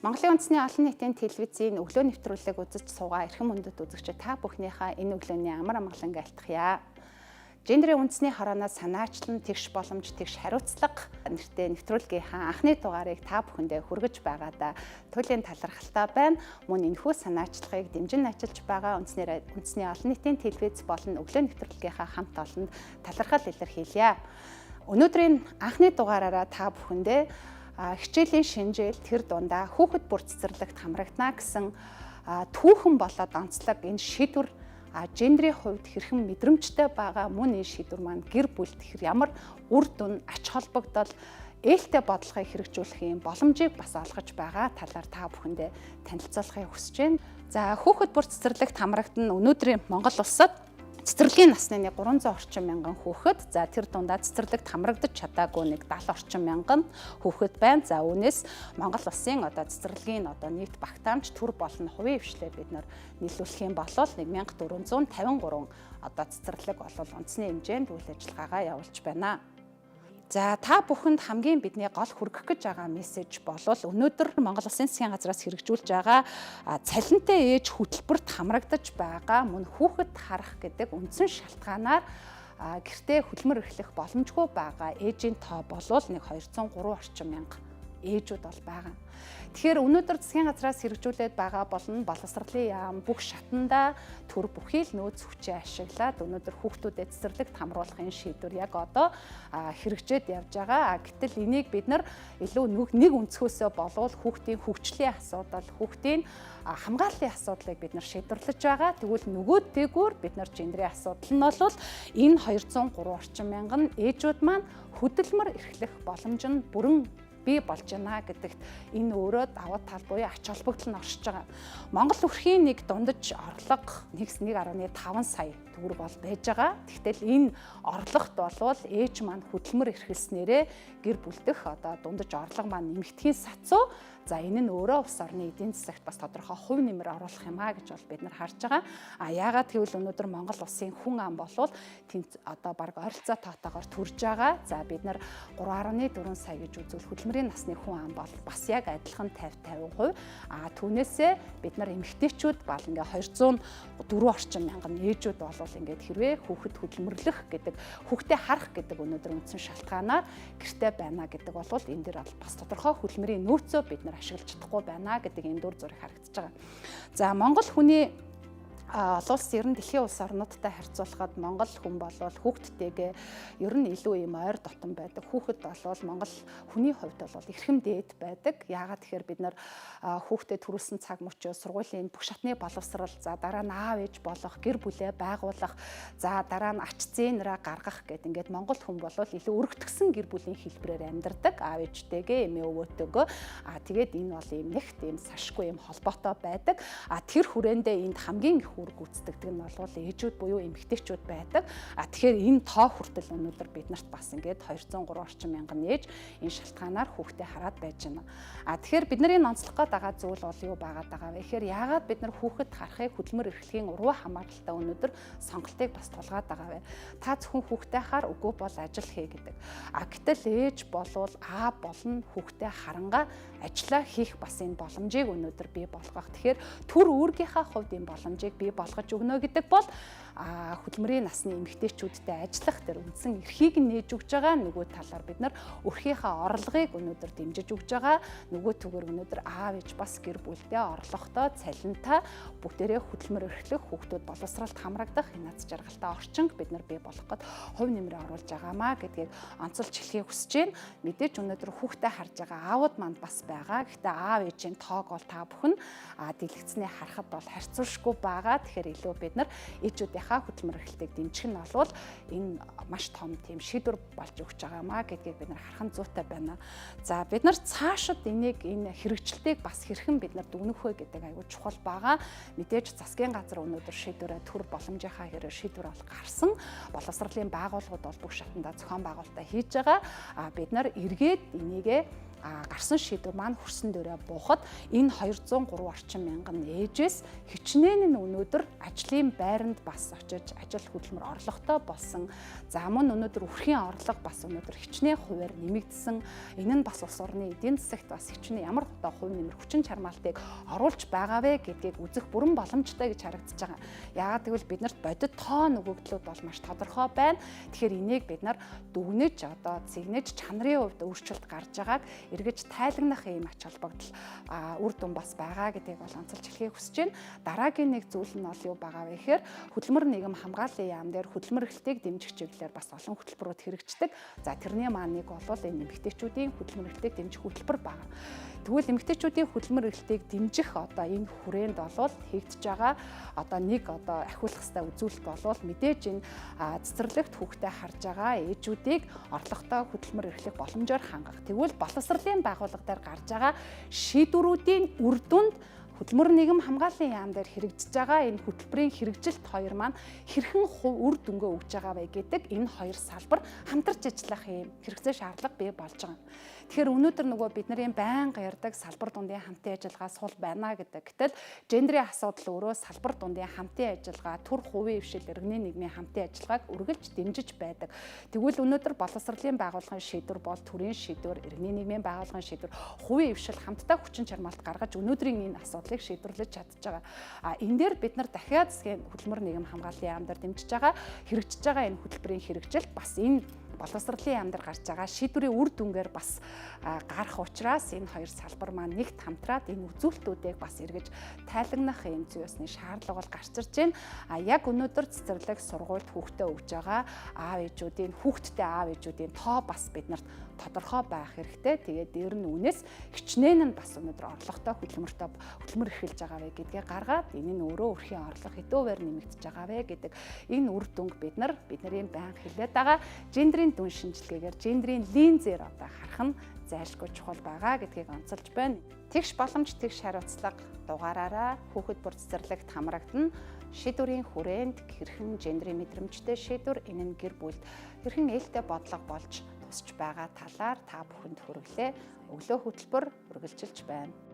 Монголын үндэсний олон нийтийн телевизийн өглөө нэвтрүүлэг үзэж суугаа эрхэм мөндөд үзэгчид та бүхнийхээ энэ өглөөний амар амгалан айлтгая. Гендерийн үндэсний хорооноос санаачлан тэгш боломж тэгш хариуцлага нэртэй нэвтрүүлгийнхаа анхны дугаарыг та бүхэндээ хүргэж байгаадаа туйлын талархалтай байна. Мөн энэхүү санаачлагыг дэмжин ажиллаж байгаа үндэсний олон нийтийн телевиз болон өглөө нэвтрүүлгийнхаа хамт олонд талархал илэрхийлье. Өнөөдрийн анхны дугаараараа та бүхэндээ хичээлийн шинжээл тэр дундаа хүүхэд бүр цэцэрлэгт хамрагдана гэсэн түүхэн болоод онцлог энэ шийдвэр гендерийн хувьд хэрхэн мэдрэмжтэй байгаа мөн энэ шийдвэр маань гэр бүлд ямар үр дүн ач холбогдол ээлтэй бодлогыг хэрэгжүүлэх юм боломжийг бас олгож байгаа талаар та бүхэндээ танилцуулахыг хүсэж байна. За хүүхэд бүр цэцэрлэгт хамрагдана өнөөдрийн Монгол улсад цэцэрлэгийн насны 300 орчим мянган хүүхэд, за тэр дундаа цэцэрлэгт хамрагдаж чадаагүй 70 орчим мянган хүүхэд байна. За үүнээс Монгол улсын цэцэрлэгийн нийт багтаамж төр болон хувийн хвшлээ бид нийлүүлэх юм бол 1453 цэцэрлэг үндэсний хэмжээнд үйл ажиллагаагаа явуулж байна. За та бүхэнд хамгийн бидний гол хүргэх гэж байгаа мессеж бол өнөөдөр Монгол Улсын засгийн газраас хэрэгжүүлж байгаа цалинтай ээж хөтөлбөрт хамрагдаж байгаа мөн хүүхэд харах гэдэг үндсэн шалтгаанаар гэртээ хөдөлмөр эрхлэх боломжгүй байгаа ээжийн тоо бол 203 орчим мянга ээжүүд бол байгаа. Тэгэхээр өнөөдөр засгийн газраас хэрэгжүүлээд байгаа боловсролын яам бүх шатандаа төр бүхий л нөөц хүчээ ашиглаад өнөөдөр хүүхдүүдэд цэцэрлэгт хамруулахын шийдвэр яг одоо хэрэгжээд явж байгаа. Гэтэл энийг бид нар илүү нэг өнцгөөсөө болвол хүүхдийн хөгжлийн асуудал, хүүхдийн хамгааллын асуудлыг бид нар шийдвэрлэж байгаа. Тэгвэл нөгөө дээгүүр бид нар гендерийн асуудал нь бол энэ 203 орчим мянган ээжүүд маань хөдөлмөр эрхлэх боломж нь бүрэн бий болж байна гэдэгт энэ өөрөө давуу тал буюу ач холбогдол нь оршиж байгаа. Монгол өрхийн нэг дундаж орлого 1.5 сая төгрөг бол байж байгаа. Тэгтэл энэ орлогот болвол ээж маань хөдөлмөр эрхэлснээрээ гэр бүлдэх дундаж орлого маань нэмэгдэхийн сацуу. За энэ нь өөрөө улс орны эдийн засагт бас тодорхой хувь нэмэр оруулах юм аа гэж бол бид нар харж байгаа. Яагаад гэвэл өнөөдөр Монгол улсын хүн ам болвол тэнд баг ойролцоо тоотоогоор төрж байгаа. За бид нар 3.4 сая гэж үзвэл хөдөлмөрийн насны хүн ам бол бас яг адилхан 50-50%. Түүнээсээ бид нар эмэгтэйчүүд бол ингээ 204 орчим мянган ээжүүд бол ингээд хэрвээ хүүхэд хөдөлмөрлөх гэдэг хүүхдээ харах гэдэг өнөөдөр үндсэн шалтгаанаар гэртээ байна гэдэг бол энэ дээр бас тодорхой хөдөлмөрийн нөөцөө бид нар ашиглаж чадахгүй байна гэдэг энэ дүр зураг харагдаж байгаа. За Монгол хүний олон улс ер нь дэлхийн улс орнуудтай харьцуулахад Монгол хүн бол хүүхдтэйгээ ер нь илүү юм ойр дотн байдаг. Хүүхэд бол Монгол хүний хувьд бол эрхэм дээд байдаг. Яагаад тэгэхээр бид нар хүүхдэд төрүүлсэн цаг мөчөө сургуулийн бүх шатны боловсрал, за дараа нь аав ээж болох, гэр бүлээ байгуулах, за дараа нь ач зээнрээ гаргах гэдэг ингээд Монгол хүн бол илүү өргөтгсөн гэр бүлийн хэлбэрээр амьдардаг. Аав ээжтэйгээ, эмээ өвөөтэйгөө тэгээд энэ бол юм нэгт юм сашгүй юм холбоотой байдаг. Тэр хүрээндээ энд хамгийн их гүйцэтгэдэг нь бол ээжүүд буюу эмэгтэйчүүд байдаг. Тэгэхээр энэ тоо хүртэл өнөөдөр бид нарт бас ингээд 203 орчим мянган ээж энэ шалтгаанаар хүүхдээ хараад байж байна. Тэгэхээр бидний онцлох гээд байгаа зүйл бол юу байгаад байгаа вэ? Тэгэхээр яагаад бид нар хүүхэд харахыг хөдөлмөр эрхлэхийн уруу хамааралтай өнөөдөр сонголтыг бас тулгаад байгаа вэ? Та зөвхөн хүүхдээ хаар үгүй бол ажил хий гэдэг. Гэтэл ээж болвол аав болно хүүхдээ харангаа ажиллаа хийх бас энэ боломжийг өнөөдөр бий болгох. Тэгэхээр төр үүргийнхаа хувьд энэ боломжийг бий болгож өгнө гэдэг бол хөдөлмөрийн насны эмэгтэйчүүдтэй ажиллах тэр үндсэн эрхийг нээж өгж байгаа. Нөгөө талаар бид нар өрхийнхээ орлогыг өнөөдөр дэмжиж өгж байгаа. Нөгөө түгээр өнөөдөр аав ээж бас гэр бүлдээ орлоготой, цалинтай бүгдээрээ хөдөлмөр эрхлэх, хүүхдүүд боловсролд хамрагдах энэ аз жаргалтай орчинг бид нар бий болгоход хувь нэмрээ оруулж байгаамаа гэдгийг онцолж хэлхийг хүсэж байна. Мэдээж өнөөдөр хүүхдээ харж байгаа аавууд манд бас байгаа. Гэхдээ аав ээжийн тоог бол та бүхэн дэлгэцний харахад бол харьцуулшгүй байгаа. Тэгэхээр илүү бид нар ээжүүдийнхаа хөдөлмөр эрхлэлтийг дэмжих нь бол энэ маш том тийм шийдвэр болж өгч байгаамаа гэдгийг бид нар харах нь зүйтэй байна. За бид нар цаашид энэ хэрэгжилтийг бас хэрхэн бид нар дүгнэх вэ гэдэг аюул чухал байгаа. Мэдээж засгийн газар өнөөдөр шийдвэрээ төр боломжийнхаа хэрэг шийдвэр бол гарсан. Боловсролын байгууллагууд бол бүх шатандаа зохион байгуулалтаа хийж байгаа. Бид нар эргээд энийгээ гарсан шийдвэр маань хүрсэн дээрээ буухад энэ 203 орчим мянган ээжээс хичнээн нь өнөөдөр ажлын байранд бас очиж ажил хөдөлмөр орлоготой болсон. За мөн өнөөдөр үрхийн орлого бас өнөөдөр хичнээн хувиар нэмэгдсэн. Энэ нь бас улс орны эдийн засагт бас хичнээн ямар одоо хувь нэмэр хүчин чармаалтыг оруулж байгаа вэ гэдгийг үзэх бүрэн боломжтой гэж харагдаж байгаа. Яагаад гэвэл биднэрт бодит тоо нөгөөдлүүд бол маш тодорхой байна. Тэгэхээр энийг бид нар дүгнэж одоо цэгнэж чанарын хувьд өөрчлөлт гарч байгааг эргэж тайлагнах ийм ач холбогдол үр дүн бас байгаа гэдгийг бол онцолж хэлхийг хүсэж байна. Дараагийн нэг зүйл нь бол юу байгаа вэ гэхээр хөдөлмөр нийгэм хамгааллын яам дээр хөдөлмөр эрхлэлийг дэмжих чиглэлээр бас олон хөтөлбөрүүд хэрэгждэг. За тэрний маань нэг бол энэ эмэгтэйчүүдийн хөдөлмөр эрхлэлийг дэмжих хөтөлбөр байгаа. Тэгвэл эмэгтэйчүүдийн хөдөлмөр эрхлэлийг дэмжих одоо энэ хүрээнд бол хийгдэж байгаа одоо нэг одоо ахиулах ёстой үзүүлэлт бол мэдээж энэ цэцэрлэгт хүүхдээ харж байгаа ээжүүдийг орлоготой хөдөлмөр эрхлэх боломжоор хангах. Тэгвэл боловсролын байгууллага дээр гарч байгаа шийдвэрүүдийн үр дүнд хөдөлмөр нийгэм хамгааллын яам дээр хэрэгжиж байгаа энэ хөтөлбөрийн хэрэгжилт хоёр маань хэрхэн үр дүнгээ өгж байгаа вэ гэдэг энэ хоёр салбар хамтарч ажиллах юм хэрэгцээ шаардлага бий болж байгаа. Тэгэхээр өнөөдөр нөгөө бидний байнга ярьдаг салбар дундын хамтын ажиллагаа сул байна гэдэг. Гэтэл гендерийн асуудал өөрөө салбар дундын хамтын ажиллагаа, төр хувийн хвшил иргэний нийгмийн хамтын ажиллагааг үргэлж дэмжиж байдаг. Тэгвэл өнөөдөр боловсролын байгууллагын шийдвэр бол төрийн шийдвэр, иргэний нийгмийн байгууллагын шийдвэр, хувийн хвшил хамтдаа хүчин чармаалт гаргаж өнөөдрийн энэ асуудлыг шийдвэрлэж чадж байгаа. Энэ дээр бид нар дахиад засгийн хөдөлмөр нийгэм хамгааллын яам дээр дэмжиж байгаа, хэрэгжиж байгаа энэ хөтөлбөрийн хэрэгжилт бас энэ боловсролын яам дээр гарч байгаа шийдвэрийн үр дүнгээр бас гарах учраас энэ хоёр салбар маань нэгт хамтраад энэ үзүүлэлтүүдийг бас эргэж тайлагнах юм зүй ёсны шаардлага бол гарч ирж байна. Яг өнөөдөр цэцэрлэг сургуульд хүүхдээ өгж байгаа аав ээжүүдийн хүүхдтэй аав ээжүүдийн тоо бас биднэрт тодорхой байх хэрэгтэй. Тэгээд дээр нь үнээс хичнээн нь бас өнөөдөр орлоготой хөдөлмөр эрхэлж байгаа вэ гэдгээ гаргаад энэ нь өөрөө өрхийн орлого хэдүүгээр нэмэгдэж байгаа вэ гэдэг энэ үр дүнг бидний байнга хэлээд байгаа гендерийн дүн шинжилгээгээр гендерийн линзээр одоо харах нь зайлшгүй чухал байгаа гэдгийг онцолж байна. Тэгш боломж тэгш хариуцлага дугаараараа хүүхэд бүр цэцэрлэгт хамрагдана. Шийдвэрийн хүрээнд хэрхэн гендерийн мэдрэмжтэй шийдвэр энэ нь гэр бүлд хэрхэн ээлтэй бодлого болж тусч байгаа талаар та бүхэнд хүргэлээ. Өглөө хөтөлбөр үргэлжилж байна.